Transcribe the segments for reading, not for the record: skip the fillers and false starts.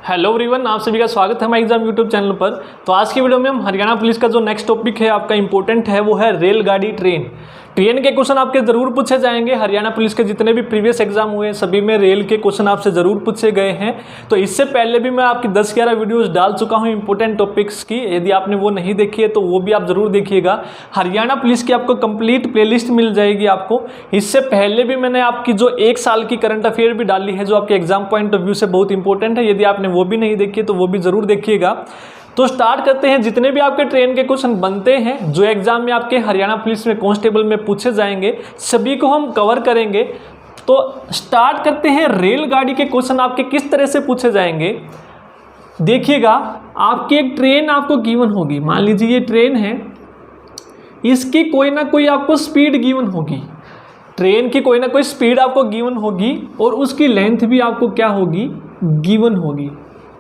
Hello everyone, आप सभी का स्वागत है हमारे एग्जाम यूट्यूब चैनल पर। तो आज की वीडियो में हम हरियाणा पुलिस का जो नेक्स्ट टॉपिक है आपका इंपॉर्टेंट है वो है रेलगाड़ी ट्रेन के क्वेश्चन आपके जरूर पूछे जाएंगे। हरियाणा पुलिस के जितने भी प्रीवियस एग्जाम हुए सभी में रेल के क्वेश्चन आपसे जरूर पूछे गए हैं। तो इससे पहले भी मैं आपकी 10-11 वीडियोस डाल चुका हूं इंपॉर्टेंट टॉपिक्स की। यदि आपने वो नहीं देखी है तो वो भी आप जरूर देखिएगा। हरियाणा पुलिस की आपको कंप्लीट प्लेलिस्ट मिल जाएगी आपको। इससे पहले भी मैंने आपकी जो 1 साल की करंट अफेयर भी डाली है जो आपके एग्जाम पॉइंट ऑफ व्यू से बहुत इंपॉर्टेंट है। यदि आपने वो भी नहीं देखी तो वो भी जरूर देखिएगा। तो स्टार्ट करते हैं। जितने भी आपके ट्रेन के क्वेश्चन बनते हैं जो एग्जाम में आपके हरियाणा पुलिस में कांस्टेबल में पूछे जाएंगे सभी को हम कवर करेंगे। तो स्टार्ट करते हैं। रेलगाड़ी के क्वेश्चन आपके किस तरह से पूछे जाएंगे देखिएगा। आपकी एक ट्रेन आपको गिवन होगी, मान लीजिए ये ट्रेन है, इसकी कोई ना कोई आपको स्पीड गिवन होगी। ट्रेन की कोई ना कोई स्पीड आपको गिवन होगी और उसकी लेंथ भी आपको क्या होगी, गिवन होगी।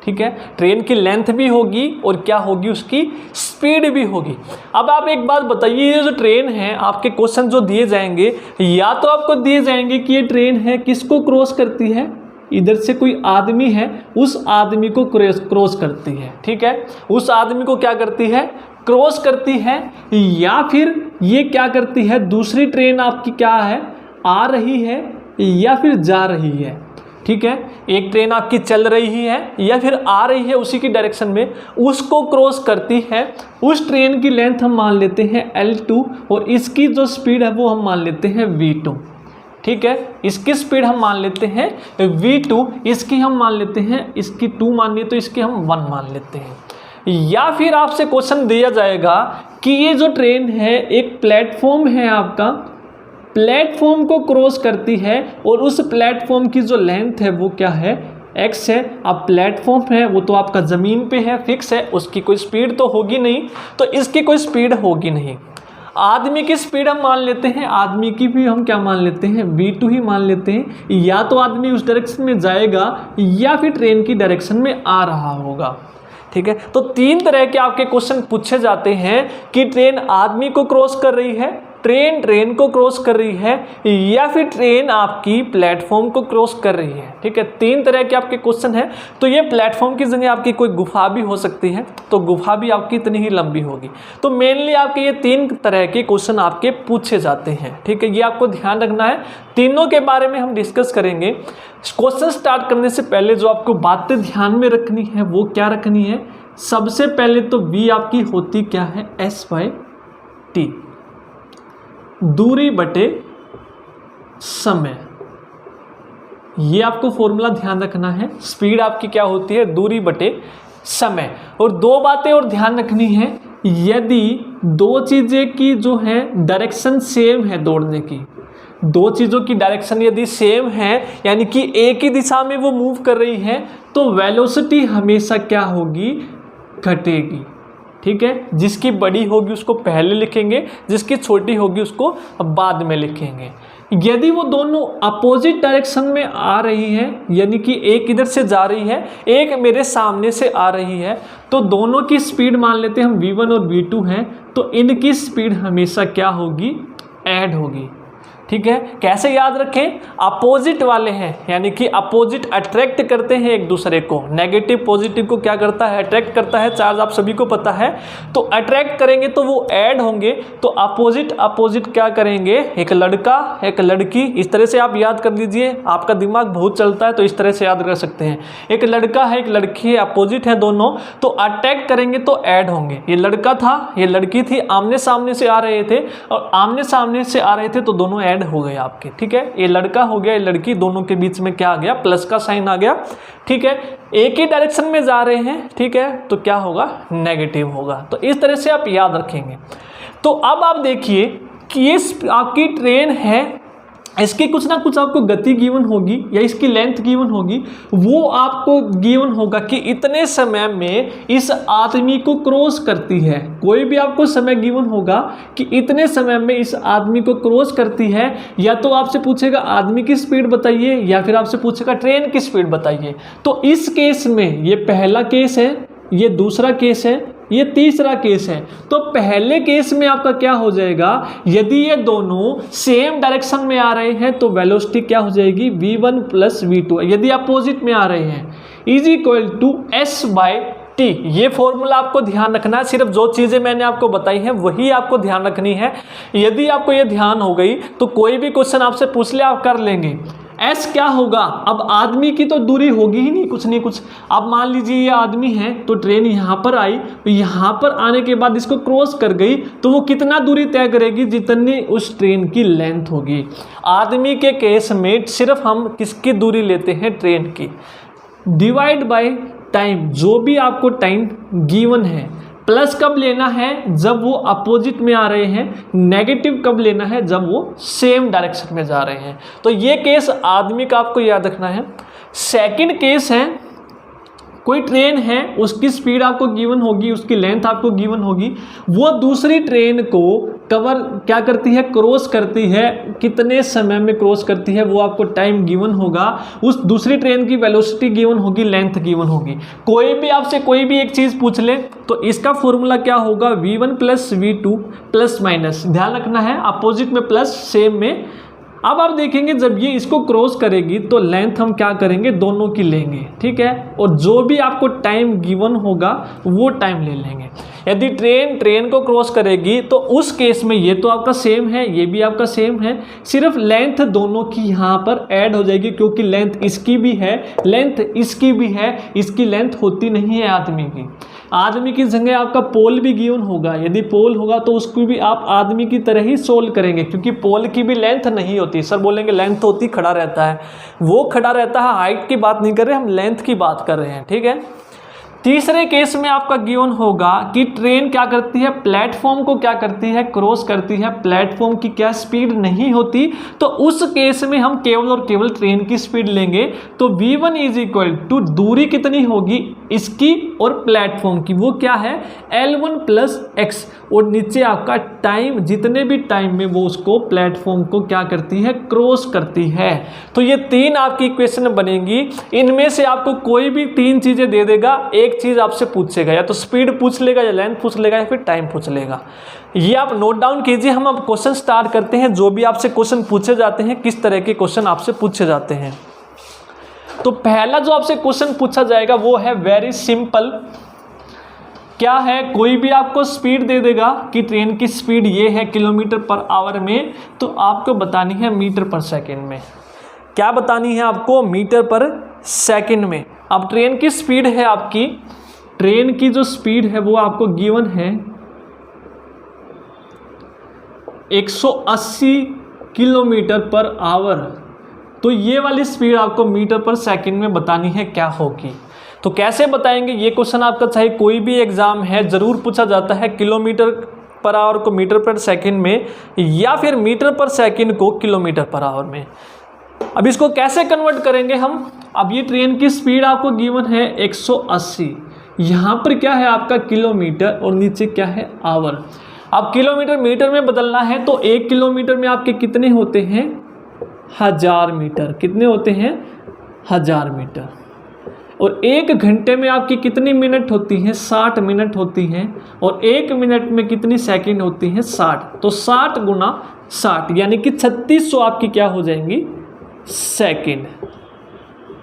ठीक है, ट्रेन की लेंथ भी होगी और क्या होगी, उसकी स्पीड भी होगी। अब आप एक बात बताइए, ये जो ट्रेन है आपके क्वेश्चन जो दिए जाएंगे या तो आपको दिए जाएंगे कि ये ट्रेन है किसको क्रॉस करती है, इधर से कोई आदमी है उस आदमी को क्रॉस करती है। ठीक है, उस आदमी को क्या करती है, क्रॉस करती है। या फिर ये क्या करती है, दूसरी ट्रेन आपकी क्या है, आ रही है या फिर जा रही है। ठीक है, एक ट्रेन आपकी चल रही है या फिर आ रही है उसी की डायरेक्शन में, उसको क्रॉस करती है। उस ट्रेन की लेंथ हम मान लेते हैं L2 और इसकी जो स्पीड है वो हम मान लेते हैं V2। ठीक है, इसकी स्पीड हम मान लेते हैं V2, इसकी हम मान लेते हैं, इसकी 2 मान लिए तो इसकी हम 1 मान लेते हैं। या फिर आपसे क्वेश्चन दिया जाएगा कि ये जो ट्रेन है एक प्लेटफॉर्म है आपका, प्लेटफॉर्म को क्रॉस करती है और उस प्लेटफॉर्म की जो लेंथ है वो क्या है, x है। अब प्लेटफॉर्म है वो तो आपका ज़मीन पे है, फिक्स है, उसकी कोई स्पीड तो होगी नहीं, तो इसकी कोई स्पीड होगी नहीं। आदमी की स्पीड हम मान लेते हैं, आदमी की भी हम क्या मान लेते हैं, V2 ही मान लेते हैं। या तो आदमी उस डायरेक्शन में जाएगा या फिर ट्रेन की डायरेक्शन में आ रहा होगा। ठीक है, तो 3 तरह के आपके क्वेश्चन पूछे जाते हैं कि ट्रेन आदमी को क्रॉस कर रही है, ट्रेन को क्रॉस कर रही है या फिर ट्रेन आपकी प्लेटफॉर्म को क्रॉस कर रही है। ठीक है, 3 तरह के आपके क्वेश्चन हैं। तो ये प्लेटफॉर्म की जगह आपकी कोई गुफा भी हो सकती है, तो गुफा भी आपकी इतनी ही लंबी होगी। तो मेनली आपके ये 3 तरह के क्वेश्चन आपके पूछे जाते हैं। ठीक है, ये आपको ध्यान रखना है। तीनों के बारे में हम डिस्कस करेंगे। क्वेश्चन स्टार्ट करने से पहले जो आपको बातें ध्यान में रखनी है वो क्या रखनी है, सबसे पहले तो V आपकी होती क्या है, S/T, दूरी बटे समय। ये आपको फॉर्मूला ध्यान रखना है। स्पीड आपकी क्या होती है, दूरी बटे समय। और 2 बातें और ध्यान रखनी है, यदि 2 चीज़ें की जो है डायरेक्शन सेम है दौड़ने की, 2 चीज़ों की डायरेक्शन यदि सेम है यानी कि एक ही दिशा में वो मूव कर रही है तो वेलोसिटी हमेशा क्या होगी, घटेगी। ठीक है, जिसकी बड़ी होगी उसको पहले लिखेंगे, जिसकी छोटी होगी उसको बाद में लिखेंगे। यदि वो दोनों अपोजिट डायरेक्शन में आ रही है यानी कि एक इधर से जा रही है एक मेरे सामने से आ रही है तो दोनों की स्पीड मान लेते हैं हम V1 और V2 हैं, तो इनकी स्पीड हमेशा क्या होगी, ऐड होगी। ठीक है, कैसे याद रखें, अपोजिट वाले हैं यानी कि अपोजिट अट्रैक्ट करते हैं एक दूसरे को। नेगेटिव पॉजिटिव को क्या करता है, अट्रैक्ट करता है, चार्ज आप सभी को पता है। तो अट्रैक्ट करेंगे तो वो ऐड होंगे, तो अपोजिट क्या करेंगे, एक लड़का एक लड़की, इस तरह से आप याद कर लीजिए। आपका दिमाग बहुत चलता है तो इस तरह से याद कर सकते हैं। एक लड़का है एक लड़की है, अपोजिट है दोनों, तो अट्रैक्ट करेंगे तो ऐड होंगे। ये लड़का था ये लड़की थी, आमने सामने से आ रहे थे और आमने सामने से आ रहे थे तो दोनों ऐड हो गए आपके। ठीक है, ये लड़का हो गया ये लड़की, दोनों के बीच में क्या आ गया, प्लस का साइन आ गया। ठीक है, एक ही डायरेक्शन में जा रहे हैं, ठीक है, तो क्या होगा, नेगेटिव होगा। तो इस तरह से आप याद रखेंगे। तो अब आप देखिए कि ये आपकी ट्रेन है, इसकी कुछ ना कुछ आपको गति गिवन होगी या इसकी लेंथ गिवन होगी, वो आपको गिवन होगा कि इतने समय में इस आदमी को क्रॉस करती है। कोई भी आपको समय गिवन होगा कि इतने समय में इस आदमी को क्रॉस करती है। या तो आपसे पूछेगा आदमी की स्पीड बताइए या फिर आपसे पूछेगा ट्रेन की स्पीड बताइए। तो इस केस में ये पहला केस है, ये दूसरा केस है, ये तीसरा केस है। तो पहले केस में आपका क्या हो जाएगा, यदि ये दोनों सेम डायरेक्शन में आ रहे हैं तो वेलोसिटी क्या हो जाएगी, v1 प्लस v2। यदि अपोजिट में आ रहे हैं is equal to s by t। ये फॉर्मूला आपको ध्यान रखना है, सिर्फ जो चीज़ें मैंने आपको बताई हैं वही आपको ध्यान रखनी है। यदि आपको ये ध्यान हो गई तो कोई भी क्वेश्चन आपसे पूछ ले आप कर लेंगे। S क्या होगा, अब आदमी की तो दूरी होगी ही नहीं कुछ नहीं कुछ। अब मान लीजिए ये आदमी है तो ट्रेन यहाँ पर आई, तो यहाँ पर आने के बाद इसको क्रॉस कर गई तो वो कितना दूरी तय करेगी, जितनी उस ट्रेन की लेंथ होगी। आदमी के केस में सिर्फ हम किसकी दूरी लेते हैं, ट्रेन की, डिवाइड बाय टाइम, जो भी आपको टाइम गिवन है। प्लस कब लेना है, जब वो अपोजिट में आ रहे हैं। नेगेटिव कब लेना है, जब वो सेम डायरेक्शन में जा रहे हैं। तो ये केस आदमी का आपको याद रखना है। सेकंड केस है, कोई ट्रेन है, उसकी स्पीड आपको गिवन होगी, उसकी लेंथ आपको गिवन होगी, वो दूसरी ट्रेन को कवर क्या करती है, क्रॉस करती है। कितने समय में क्रॉस करती है वो आपको टाइम गिवन होगा। उस दूसरी ट्रेन की वेलोसिटी गिवन होगी, लेंथ गिवन होगी। कोई भी आपसे कोई भी एक चीज़ पूछ ले तो इसका फॉर्मूला क्या होगा, v1 plus v2 plus minus. ध्यान रखना है अपोजिट में प्लस, सेम में। अब आप देखेंगे जब ये इसको क्रॉस करेगी तो लेंथ हम क्या करेंगे, दोनों की लेंगे, ठीक है। और जो भी आपको टाइम गिवन होगा वो टाइम ले लेंगे। यदि ट्रेन को क्रॉस करेगी तो उस केस में ये तो आपका सेम है, ये भी आपका सेम है, सिर्फ लेंथ दोनों की यहाँ पर ऐड हो जाएगी, क्योंकि लेंथ इसकी भी है, लेंथ इसकी भी है। इसकी लेंथ होती नहीं है आदमी की। आदमी की जगह आपका पोल भी गिवन होगा, यदि पोल होगा तो उसको भी आप आदमी की तरह ही सोल्व करेंगे, क्योंकि पोल की भी लेंथ नहीं होती। सर बोलेंगे लेंथ होती, खड़ा रहता है, वो खड़ा रहता है, हाइट की बात नहीं कर रहे हम, लेंथ की बात कर रहे हैं, ठीक है। तीसरे केस में आपका गिवन होगा कि ट्रेन क्या करती है, प्लेटफॉर्म को क्या करती है, क्रॉस करती है। प्लेटफॉर्म की क्या स्पीड नहीं होती, तो उस केस में हम केवल और केवल ट्रेन की स्पीड लेंगे। तो v1 इज इक्वल टू, दूरी कितनी होगी इसकी और प्लेटफॉर्म की, वो क्या है, L1 प्लस x। और नीचे आपका टाइम, जितने भी टाइम में वो उसको प्लेटफॉर्म को क्या करती है, क्रॉस करती है। तो ये तीन आपकी इक्वेशन बनेंगी। इनमें से आपको कोई भी तीन चीज़ें दे देगा, एक चीज़ आपसे पूछेगा, या तो स्पीड पूछ लेगा, या लेंथ पूछ लेगा, या फिर टाइम पूछ लेगा। ये आप नोट डाउन कीजिए। हम अब क्वेश्चन स्टार्ट करते हैं। जो भी आपसे क्वेश्चन पूछे जाते हैं, किस तरह के क्वेश्चन आपसे पूछे जाते हैं। तो पहला जो आपसे क्वेश्चन पूछा जाएगा वो है वेरी सिंपल। क्या है, कोई भी आपको स्पीड दे देगा कि ट्रेन की स्पीड ये है किलोमीटर पर आवर में, तो आपको बतानी है मीटर पर सेकंड में। क्या बतानी है आपको, मीटर पर सेकंड में। अब ट्रेन की स्पीड है आपकी, ट्रेन की जो स्पीड है वो आपको गिवन है 180 किलोमीटर पर आवर। तो ये वाली स्पीड आपको मीटर पर सेकंड में बतानी है क्या होगी। तो कैसे बताएंगे, ये क्वेश्चन आपका चाहे कोई भी एग्जाम है ज़रूर पूछा जाता है। किलोमीटर पर आवर को मीटर पर सेकंड में, या फिर मीटर पर सेकंड को किलोमीटर पर आवर में। अब इसको कैसे कन्वर्ट करेंगे हम। अब ये ट्रेन की स्पीड आपको गिवन है 180, यहाँ पर क्या है आपका किलोमीटर और नीचे क्या है आवर। अब किलोमीटर मीटर में बदलना है तो 1 किलोमीटर में आपके कितने होते हैं, 1000 मीटर। कितने होते हैं, 1000 मीटर। और 1 घंटे में आपकी कितनी मिनट होती हैं, 60 मिनट होती हैं। और 1 मिनट में कितनी सेकंड होती हैं, 60। तो 60 गुना 60 यानी कि 3600 आपकी क्या हो जाएंगी, सेकंड।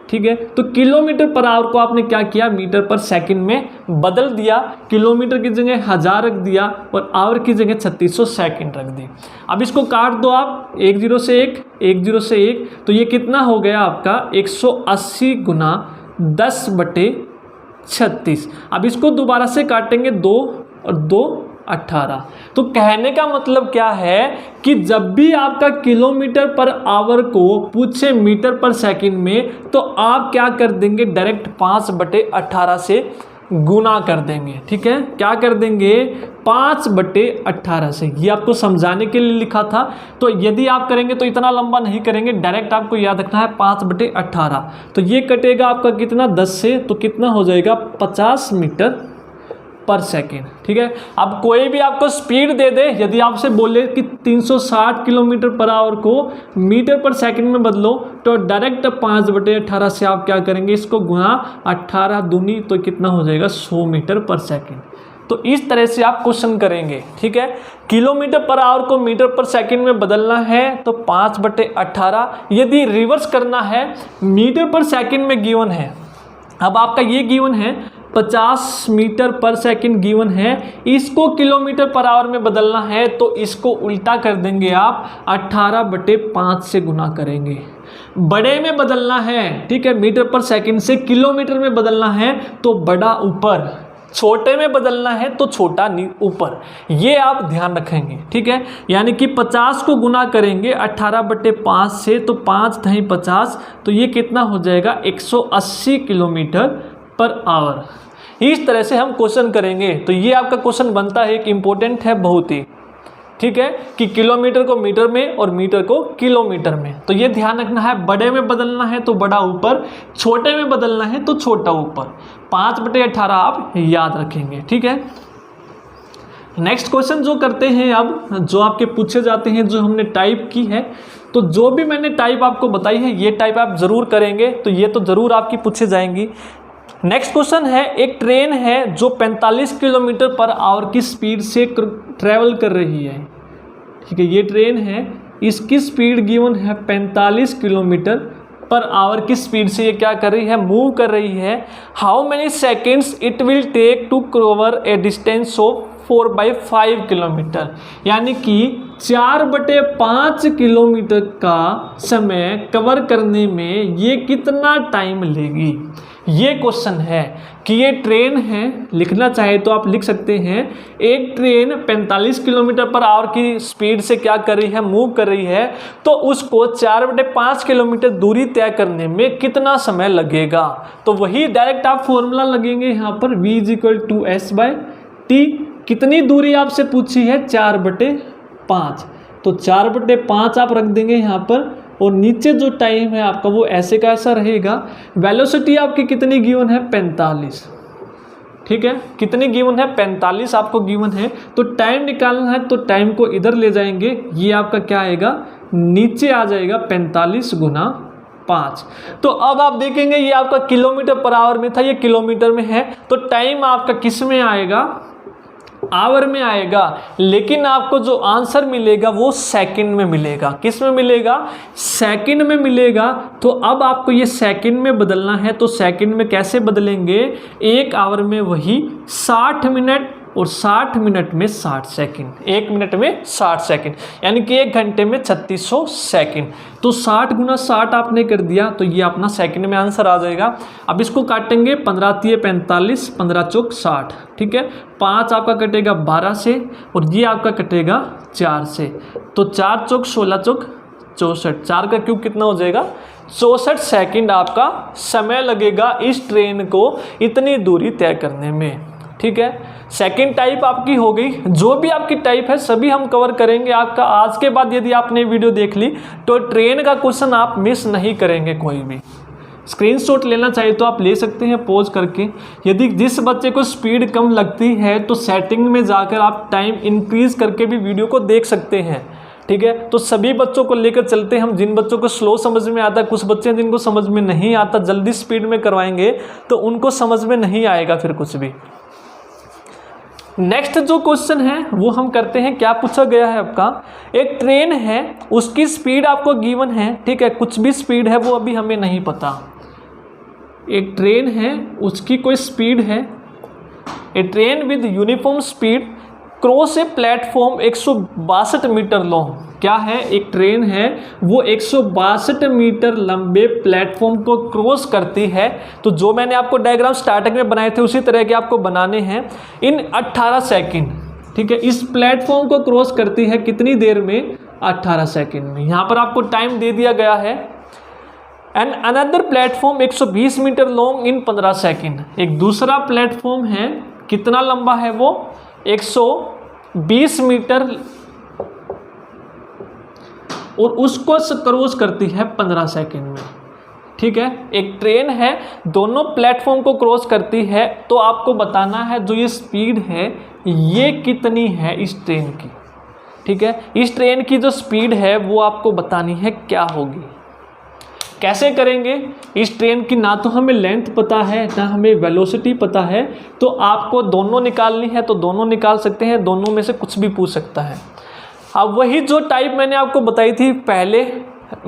ठीक है, तो किलोमीटर पर आवर को आपने क्या किया, मीटर पर सेकंड में बदल दिया। किलोमीटर की जगह 1000 रख दिया और आवर की जगह 3600 सेकंड रख दी। अब इसको काट दो आप, 1 0 से 1, 1 0 से 1, तो ये कितना हो गया आपका 180 गुना 10/36। अब इसको दोबारा से काटेंगे, 2 और 2 18। तो कहने का मतलब क्या है कि जब भी आपका किलोमीटर पर आवर को पूछे मीटर पर सेकंड में, तो आप क्या कर देंगे, डायरेक्ट 5/18 से गुना कर देंगे। ठीक है, क्या कर देंगे, 5/18 से। ये आपको समझाने के लिए लिखा था। तो यदि आप करेंगे तो इतना लंबा नहीं करेंगे, डायरेक्ट आपको याद रखना है 5/18। तो ये कटेगा आपका कितना, 10 से, तो कितना हो जाएगा 50 मीटर पर सेकेंड। ठीक है, अब कोई भी आपको स्पीड दे दे, यदि आपसे बोले कि 360 किलोमीटर पर आवर को मीटर पर सेकंड में बदलो, तो डायरेक्ट 5/18 से आप क्या करेंगे, इसको गुना 18 दूनी, तो कितना हो जाएगा 100 मीटर पर सेकंड। तो इस तरह से आप क्वेश्चन करेंगे, ठीक है। किलोमीटर पर आवर को मीटर पर सेकंड में बदलना है तो 5/18। यदि रिवर्स करना है, मीटर पर सेकंड में गिवन है, अब आपका ये गिवन है 50 मीटर पर सेकंड गिवन है, इसको किलोमीटर पर आवर में बदलना है तो इसको उल्टा कर देंगे आप, 18/5 से गुना करेंगे। बड़े में बदलना है, ठीक है, मीटर पर सेकंड से किलोमीटर में बदलना है तो बड़ा ऊपर, छोटे में बदलना है तो छोटा ऊपर, ये आप ध्यान रखेंगे, ठीक है। यानी कि 50 को गुना करेंगे 18/5 से तो 5 × 50, तो ये कितना हो जाएगा 180 किलोमीटर पर आवर। इस तरह से हम क्वेश्चन करेंगे। तो ये आपका क्वेश्चन बनता है, एक इम्पोर्टेंट है बहुत ही, ठीक है, कि किलोमीटर को मीटर में और मीटर को किलोमीटर में। तो ये ध्यान रखना है, बड़े में बदलना है तो बड़ा ऊपर, छोटे में बदलना है तो छोटा ऊपर। 5/18 आप याद रखेंगे, ठीक है। नेक्स्ट क्वेश्चन जो करते हैं अब, जो आपके पूछे जाते हैं, जो हमने टाइप की है, तो जो भी मैंने टाइप आपको बताई है ये टाइप आप ज़रूर करेंगे, तो ये तो ज़रूर आपकी पूछे जाएंगी। नेक्स्ट क्वेश्चन है, एक ट्रेन है जो 45 किलोमीटर पर आवर की स्पीड से ट्रैवल कर रही है, ठीक है, ये ट्रेन है, इसकी स्पीड गिवन है 45 किलोमीटर पर आवर की स्पीड से ये क्या कर रही है, मूव कर रही है। How many seconds it will take to cover a distance of 4/5 kilometre, यानी कि 4/5 किलोमीटर का समय कवर करने में ये कितना टाइम लेगी। ये क्वेश्चन है कि ये ट्रेन है, लिखना चाहे तो आप लिख सकते हैं, एक ट्रेन 45 किलोमीटर पर आवर की स्पीड से क्या कर रही है, मूव कर रही है, तो उसको 4/5 किलोमीटर दूरी तय करने में कितना समय लगेगा। तो वही डायरेक्ट आप फॉर्मूला लगेंगे यहाँ पर, v = s/t। कितनी दूरी आपसे पूछी है, 4/5, तो 4/5 आप रख देंगे यहाँ पर, और नीचे जो टाइम है आपका वो ऐसे का ऐसा रहेगा। वेलोसिटी आपकी कितनी गिवन है, 45, ठीक है, कितनी गिवन है, 45 आपको गिवन है। तो टाइम निकालना है तो टाइम को इधर ले जाएंगे, ये आपका क्या आएगा, नीचे आ जाएगा 45 × 5। तो अब आप देखेंगे ये आपका किलोमीटर पर आवर में था, ये किलोमीटर में है, तो टाइम आपका किस में आएगा, आवर में आएगा, लेकिन आपको जो आंसर मिलेगा वो सेकंड में मिलेगा। किस में मिलेगा, सेकंड में मिलेगा। तो अब आपको ये सेकंड में बदलना है, तो सेकंड में कैसे बदलेंगे, 1 आवर में वही 60 मिनट और 60 मिनट में 60 सेकंड, 1 मिनट में 60 सेकंड, यानी कि 1 घंटे में 3600 सेकंड। तो 60 × 60 आपने कर दिया तो ये अपना सेकंड में आंसर आ जाएगा। अब इसको काटेंगे, 15×3 = 45, 15×4 = 60, ठीक है। 5 आपका कटेगा 12 से और ये आपका कटेगा 4 से, तो 4×4 = 16, 64, 4 का क्यूब कितना हो जाएगा, 64 सेकंड आपका समय लगेगा इस ट्रेन को इतनी दूरी तय करने में, ठीक है। सेकंड टाइप आपकी हो गई। जो भी आपकी टाइप है सभी हम कवर करेंगे आपका। आज के बाद यदि आपने वीडियो देख ली तो ट्रेन का क्वेश्चन आप मिस नहीं करेंगे कोई भी। स्क्रीनशॉट लेना चाहिए तो आप ले सकते हैं पॉज करके। यदि जिस बच्चे को स्पीड कम लगती है तो सेटिंग में जाकर आप टाइम इंक्रीज करके भी वीडियो को देख सकते हैं, ठीक है। तो सभी बच्चों को लेकर चलते हैं हम। जिन बच्चों को स्लो समझ में आता है, कुछ बच्चे हैं जिनको समझ में नहीं आता, जल्दी स्पीड में करवाएंगे तो उनको समझ में नहीं आएगा फिर कुछ भी। नेक्स्ट जो क्वेश्चन है वो हम करते हैं। क्या पूछा गया है आपका, एक ट्रेन है उसकी स्पीड आपको गिवन है, ठीक है, कुछ भी स्पीड है वो अभी हमें नहीं पता। एक ट्रेन है उसकी कोई स्पीड है, a train with uniform speed cross a platform 162 metre long. क्या है, एक ट्रेन है वो 162 मीटर लंबे प्लेटफॉर्म को क्रॉस करती है। तो जो मैंने आपको डायग्राम स्टार्टिंग में बनाए थे उसी तरह के आपको बनाने हैं इन 18 सेकंड, ठीक है। इस प्लेटफॉर्म को क्रॉस करती है कितनी देर में, 18 सेकंड में। यहाँ पर आपको टाइम दे दिया गया है। And another platform 120 metre long in 15 second. एक दूसरा प्लेटफॉर्म है, कितना लंबा है वो, 120 मीटर, और उसको क्रॉस करती है 15 सेकंड में, ठीक है। एक ट्रेन है दोनों प्लेटफॉर्म को क्रॉस करती है, तो आपको बताना है जो ये स्पीड है ये कितनी है इस ट्रेन की, ठीक है। इस ट्रेन की जो स्पीड है वो आपको बतानी है क्या होगी। कैसे करेंगे? इस ट्रेन की ना तो हमें लेंथ पता है ना हमें वेलोसिटी पता है, तो आपको दोनों निकालनी है तो दोनों निकाल सकते हैं, दोनों में से कुछ भी पूछ सकता है। अब वही जो टाइप मैंने आपको बताई थी पहले,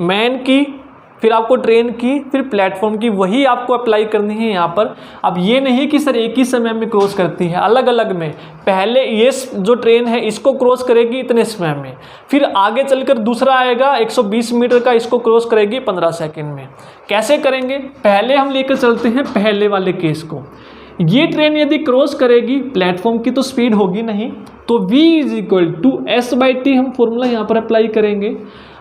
मैन की, फिर आपको ट्रेन की, फिर प्लेटफॉर्म की, वही आपको अप्लाई करनी है यहाँ पर। अब ये नहीं कि सर एक ही समय में क्रॉस करती है, अलग अलग में। पहले ये जो ट्रेन है इसको क्रॉस करेगी इतने समय में, फिर आगे चलकर दूसरा आएगा 120 मीटर का, इसको क्रॉस करेगी 15 सेकंड में। कैसे करेंगे? पहले हम लेकर चलते हैं पहले वाले केस को। ये ट्रेन यदि क्रॉस करेगी प्लेटफॉर्म की तो स्पीड होगी नहीं, तो v = s/t हम फॉर्मूला यहाँ पर अप्लाई करेंगे।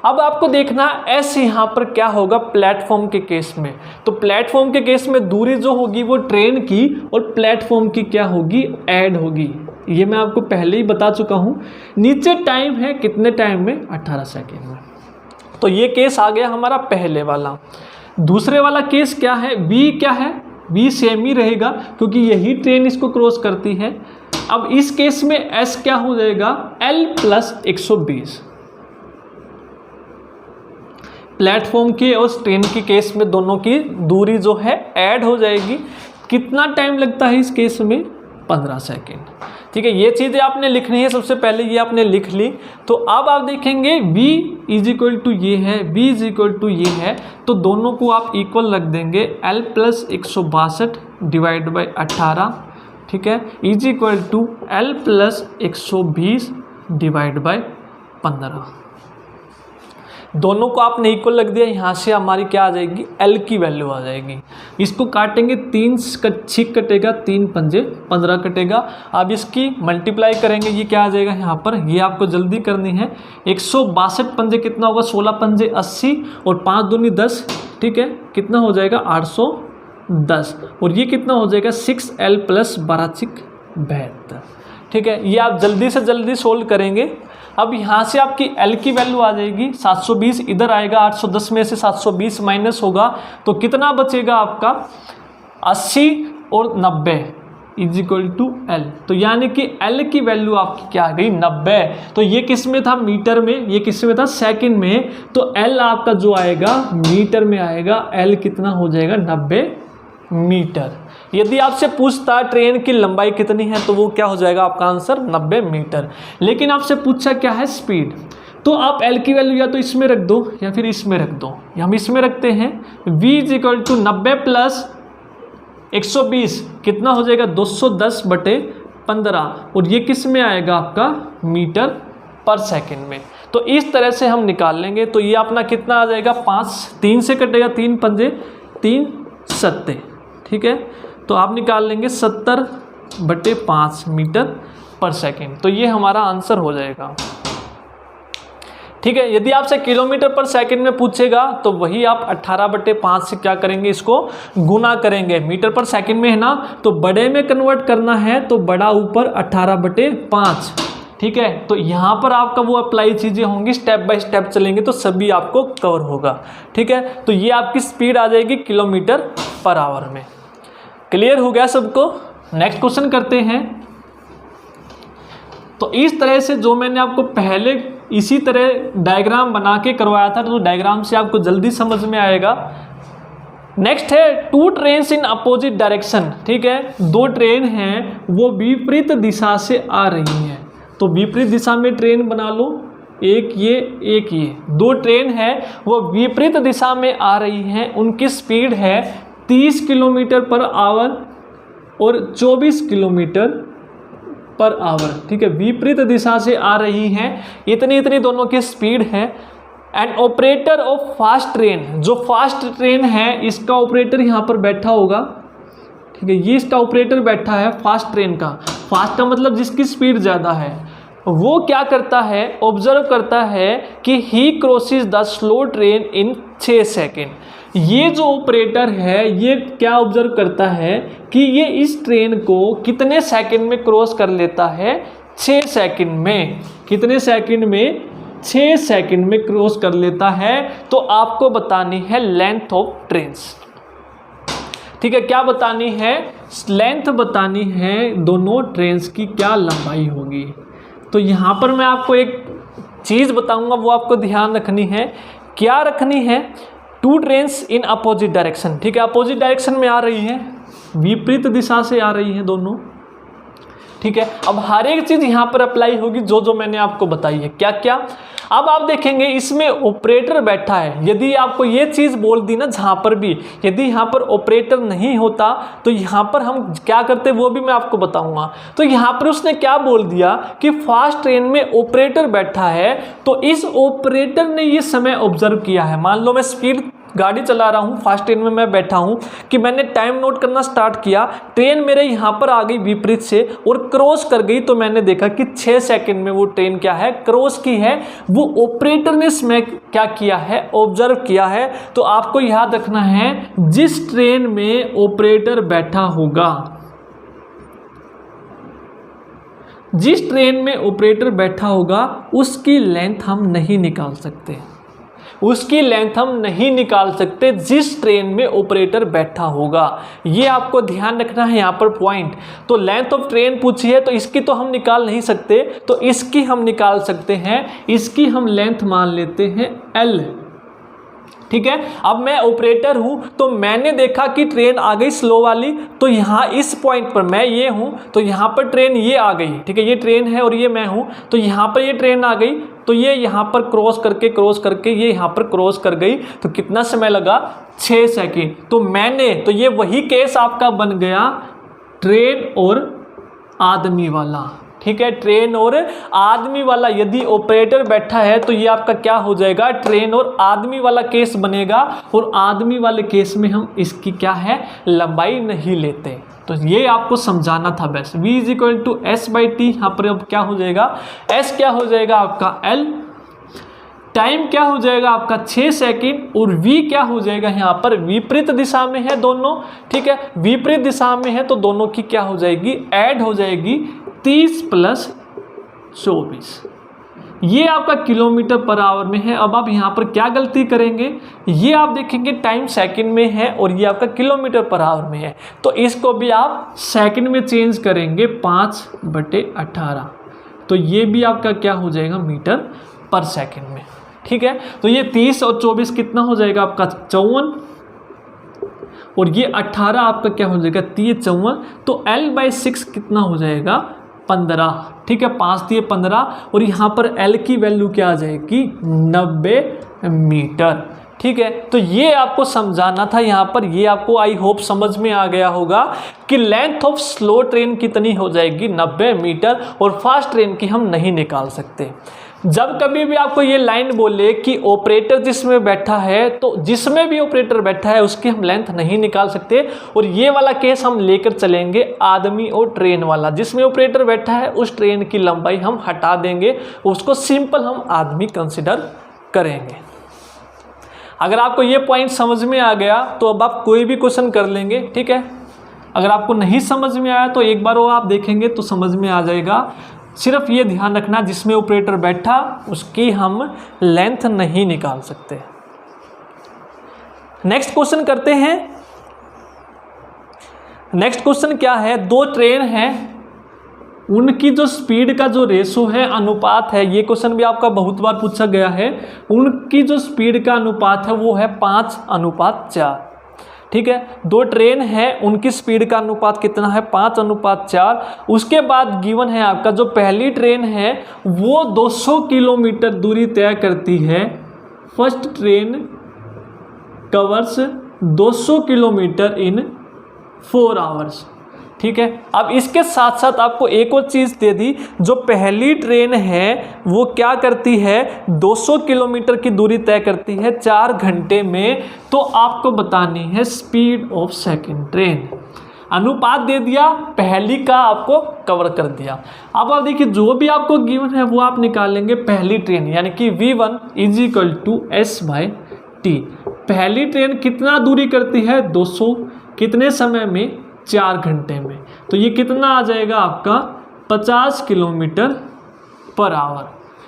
अब आपको देखना s यहाँ पर क्या होगा प्लेटफॉर्म के केस में। तो प्लेटफॉर्म के केस में दूरी जो होगी वो ट्रेन की और प्लेटफॉर्म की क्या होगी, ऐड होगी। ये मैं आपको पहले ही बता चुका हूँ। नीचे टाइम है कितने टाइम में, 18 सेकेंड में। तो ये केस आ गया हमारा पहले वाला। दूसरे वाला केस क्या है, v क्या है, v सेम ही रहेगा क्योंकि यही ट्रेन इसको क्रॉस करती है। अब इस केस में s क्या हो जाएगा, l + 120। प्लेटफॉर्म के और ट्रेन की केस में दोनों की दूरी जो है ऐड हो जाएगी। कितना टाइम लगता है इस केस में, 15 सेकेंड। ठीक है, ये चीज़ें आपने लिखनी है सबसे पहले, ये आपने लिख ली। तो अब आप देखेंगे v = ये है, v = ये है, तो दोनों को आप इक्वल रख देंगे, l + 162 / 18। ठीक है, = l + 120 / 15। दोनों को आपने इक्वल रख दिया। यहाँ से हमारी क्या आ जाएगी, L की वैल्यू आ जाएगी। इसको काटेंगे, 3 6 कटेगा, 3 पंजे 15 कटेगा। अब इसकी मल्टीप्लाई करेंगे, ये क्या आ जाएगा यहाँ पर, ये आपको जल्दी करनी है। 162 पंजे कितना होगा, 16 पंजे 80 और 5 दूनी 10। ठीक है, कितना हो जाएगा, 810। और ये कितना हो जाएगा, 6L + 12 × 72। ठीक है, ये आप जल्दी से जल्दी सोल्व करेंगे। अब यहाँ से आपकी L की वैल्यू आ जाएगी 720, इधर आएगा 810 में से 720 माइनस होगा तो कितना बचेगा आपका, 80 और 90 = L। तो यानी कि L की वैल्यू आपकी क्या आ गई, 90। तो ये किस में था, मीटर में, ये किस में था, सेकंड में। तो L आपका जो आएगा मीटर में आएगा। L कितना हो जाएगा, 90 मीटर। यदि आपसे पूछता ट्रेन की लंबाई कितनी है तो वो क्या हो जाएगा आपका आंसर, 90 मीटर। लेकिन आपसे पूछा क्या है, स्पीड। तो आप L की वैल्यू या तो इसमें रख दो या फिर इसमें रख दो। हम इसमें रखते हैं, v = 90 + 120 कितना हो जाएगा, 210/15। और ये किस में आएगा आपका, मीटर पर सेकंड में। तो इस तरह से हम निकाल लेंगे। तो ये अपना कितना आ जाएगा, 5, 3 से कटेगा, 3 पंजे 3 7। ठीक है, तो आप निकाल लेंगे 70/5 मीटर पर सेकेंड। तो ये हमारा आंसर हो जाएगा। ठीक है, यदि आपसे किलोमीटर पर सेकंड में पूछेगा तो वही आप 18/5 से क्या करेंगे, इसको गुना करेंगे। मीटर पर सेकंड में है ना, तो बड़े में कन्वर्ट करना है तो बड़ा ऊपर 18/5। ठीक है, तो यहाँ पर आपका वो अप्लाई चीज़ें होंगी, स्टेप बाय स्टेप चलेंगे तो सभी आपको कवर होगा। ठीक है, तो ये आपकी स्पीड आ जाएगी किलोमीटर पर आवर में। क्लियर हो गया सबको? नेक्स्ट क्वेश्चन करते हैं। तो इस तरह से जो मैंने आपको पहले इसी तरह डायग्राम बना के करवाया था, तो डायग्राम से आपको जल्दी समझ में आएगा। नेक्स्ट है 2 ट्रेन्स इन अपोजिट डायरेक्शन। ठीक है, 2 ट्रेन हैं वो विपरीत दिशा से आ रही हैं। तो विपरीत दिशा में ट्रेन बना लो, एक ये 2 ट्रेन है वो विपरीत दिशा में आ रही हैं। उनकी स्पीड है 30 किलोमीटर पर आवर और 24 किलोमीटर पर आवर। ठीक है, विपरीत दिशा से आ रही हैं, इतनी दोनों की स्पीड है। And operator of fast train, जो फास्ट ट्रेन है इसका ऑपरेटर यहाँ पर बैठा होगा। ठीक है, ये इसका ऑपरेटर बैठा है फास्ट ट्रेन का। फास्ट का मतलब जिसकी स्पीड ज़्यादा है। वो क्या करता है, ऑब्जर्व करता है कि he crosses the slow train in 6 second. ये जो ऑपरेटर है ये क्या ऑब्जर्व करता है कि ये इस ट्रेन को कितने सेकंड में क्रॉस कर लेता है, 6 सेकंड में। कितने सेकंड में, 6 सेकंड में क्रॉस कर लेता है। तो आपको बतानी है लेंथ ऑफ ट्रेन्स। ठीक है, क्या बतानी है, लेंथ बतानी है दोनों ट्रेन्स की क्या लंबाई होगी। तो यहाँ पर मैं आपको एक चीज़ बताऊंगा, वो आपको ध्यान रखनी है। क्या रखनी है, two trains in opposite direction, ठीक है, अपोजिट डायरेक्शन में आ रही है, विपरीत दिशा से आ रही है दोनों, ठीक है। अब हर एक चीज यहां पर अप्लाई होगी जो जो मैंने आपको बताई है। क्या क्या, अब आप देखेंगे इसमें ऑपरेटर बैठा है, यदि आपको ये चीज बोल दी ना, जहां पर भी यदि यहां पर ऑपरेटर नहीं होता तो यहां पर हम क्या करते वो भी मैं आपको बताऊंगा। तो यहां पर उसने क्या बोल दिया कि फास्ट ट्रेन में ऑपरेटर बैठा है, तो इस ऑपरेटर ने ये समय ऑब्जर्व किया है। मान लो मैं स्पीड गाड़ी चला रहा हूँ, फास्ट ट्रेन में मैं बैठा हूँ, कि मैंने टाइम नोट करना स्टार्ट किया, ट्रेन मेरे यहाँ पर आ गई विपरीत से और क्रॉस कर गई, तो मैंने देखा कि 6 सेकंड में वो ट्रेन क्या है, क्रॉस की है। वो ऑपरेटर ने इसमें क्या किया है, ऑब्जर्व किया है। तो आपको याद रखना है, जिस ट्रेन में ऑपरेटर बैठा होगा, जिस ट्रेन में ऑपरेटर बैठा होगा उसकी लेंथ हम नहीं निकाल सकते, उसकी लेंथ हम नहीं निकाल सकते जिस ट्रेन में ऑपरेटर बैठा होगा। ये आपको ध्यान रखना है यहाँ पर पॉइंट। तो लेंथ ऑफ ट्रेन पूछी है तो इसकी तो हम निकाल नहीं सकते, तो इसकी हम निकाल सकते हैं, इसकी हम लेंथ मान लेते हैं L, ठीक है। अब मैं ऑपरेटर हूं तो मैंने देखा कि ट्रेन आ गई स्लो वाली, तो यहाँ इस पॉइंट पर मैं ये हूं तो यहाँ पर ट्रेन ये आ गई, ठीक है, ये ट्रेन है और ये मैं हूं, तो यहाँ पर ये ट्रेन आ गई, तो ये यहाँ पर क्रॉस करके ये यहाँ पर क्रॉस कर गई, तो कितना समय लगा, 6 सेकंड। तो मैंने, तो ये वही केस आपका बन गया ट्रेन और आदमी वाला, ठीक है, ट्रेन और आदमी वाला। यदि ऑपरेटर बैठा है तो ये आपका क्या हो जाएगा, ट्रेन और आदमी वाला केस बनेगा, और आदमी वाले केस में हम इसकी क्या है, लंबाई नहीं लेते। तो ये आपको समझाना था बस। v = s/t, यहाँ पर अब क्या हो जाएगा, s क्या हो जाएगा आपका L, टाइम क्या हो जाएगा आपका 6 सेकंड, और v क्या हो जाएगा, यहाँ पर विपरीत दिशा में है दोनों, ठीक है, विपरीत दिशा में है तो दोनों की क्या हो जाएगी, ऐड हो जाएगी, 30 + 24, ये आपका किलोमीटर पर आवर में है। अब आप यहाँ पर क्या गलती करेंगे, ये आप देखेंगे टाइम सेकंड में है और ये आपका किलोमीटर पर आवर में है, तो इसको भी आप सेकंड में चेंज करेंगे, 5/18, तो ये भी आपका क्या हो जाएगा, मीटर पर सेकंड में, ठीक है। तो ये 30 और 24 कितना हो जाएगा आपका, 54, और ये 18 आपका क्या हो जाएगा, 54, तो L/6 कितना हो जाएगा, 15, ठीक है, 5 × 15, और यहाँ पर L की वैल्यू क्या आ जाएगी, 90 मीटर, ठीक है। तो ये आपको समझाना था यहाँ पर। ये आपको आई होप समझ में आ गया होगा कि लेंथ ऑफ स्लो ट्रेन कितनी हो जाएगी, 90 मीटर, और फास्ट ट्रेन की हम नहीं निकाल सकते। जब कभी भी आपको ये लाइन बोले कि ऑपरेटर जिसमें बैठा है, तो जिसमें भी ऑपरेटर बैठा है उसकी हम लेंथ नहीं निकाल सकते, और ये वाला केस हम लेकर चलेंगे आदमी और ट्रेन वाला। जिसमें ऑपरेटर बैठा है उस ट्रेन की लंबाई हम हटा देंगे, उसको सिंपल हम आदमी कंसिडर करेंगे। अगर आपको ये पॉइंट समझ में आ गया तो अब आप कोई भी क्वेश्चन कर लेंगे, ठीक है। अगर आपको नहीं समझ में आया तो एक बार वो आप देखेंगे तो समझ में आ जाएगा। सिर्फ ये ध्यान रखना, जिसमें ऑपरेटर बैठा उसकी हम लेंथ नहीं निकाल सकते। नेक्स्ट क्वेश्चन करते हैं। नेक्स्ट क्वेश्चन क्या है, 2 ट्रेन हैं, उनकी जो स्पीड का जो रेशो है, अनुपात है, ये क्वेश्चन भी आपका बहुत बार पूछा गया है। उनकी जो स्पीड का अनुपात है वो है 5:4, ठीक है। 2 ट्रेन है, उनकी स्पीड का अनुपात कितना है, 5:4। उसके बाद गिवन है आपका जो पहली ट्रेन है वो 200 किलोमीटर दूरी तय करती है। फर्स्ट ट्रेन कवर्स 200 किलोमीटर इन 4 आवर्स, ठीक है। अब इसके साथ साथ आपको एक और चीज़ दे दी, जो पहली ट्रेन है वो क्या करती है, 200 किलोमीटर की दूरी तय करती है 4 घंटे में। तो आपको बतानी है स्पीड ऑफ सेकंड ट्रेन। अनुपात दे दिया, पहली का आपको कवर कर दिया। अब आप देखिए जो भी आपको गिवन है वो आप निकालेंगे पहली ट्रेन, यानी कि V1 = S/T। पहली ट्रेन कितना दूरी करती है, 200, कितने समय में, 4 घंटे में। तो ये कितना आ जाएगा आपका, 50 किलोमीटर पर आवर,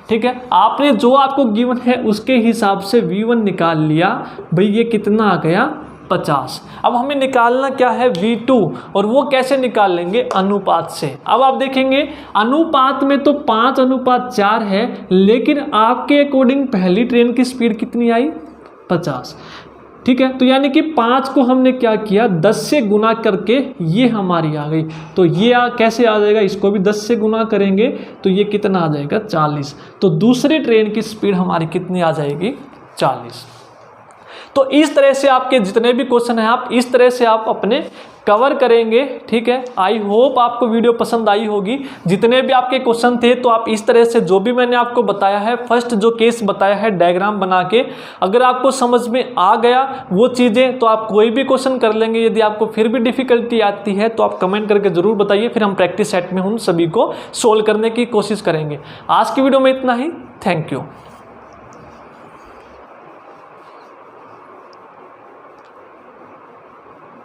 ठीक है। आपने जो आपको गिवन है उसके हिसाब से V1 निकाल लिया, भाई ये कितना आ गया, 50। अब हमें निकालना क्या है, V2, और वो कैसे निकाल लेंगे, अनुपात से। अब आप देखेंगे अनुपात में तो 5:4 है, लेकिन आपके अकॉर्डिंग पहली ट्रेन की स्पीड कितनी आई, 50। ठीक है। तो यानी कि 5 को हमने क्या किया, 10 से गुना करके ये हमारी आ गई। तो ये कैसे आ जाएगा, इसको भी 10 से गुना करेंगे तो ये कितना आ जाएगा 40। तो दूसरे ट्रेन की स्पीड हमारी कितनी आ जाएगी 40। तो इस तरह से आपके जितने भी क्वेश्चन हैं आप इस तरह से आप अपने कवर करेंगे, ठीक है। आई होप आपको वीडियो पसंद आई होगी। जितने भी आपके क्वेश्चन थे तो आप इस तरह से जो भी मैंने आपको बताया है, फर्स्ट जो केस बताया है डायग्राम बना के, अगर आपको समझ में आ गया वो चीज़ें तो आप कोई भी क्वेश्चन कर लेंगे। यदि आपको फिर भी डिफिकल्टी आती है तो आप कमेंट करके ज़रूर बताइए, फिर हम प्रैक्टिस सेट में उन सभी को सोल्व करने की कोशिश करेंगे। आज की वीडियो में इतना ही। Thank you.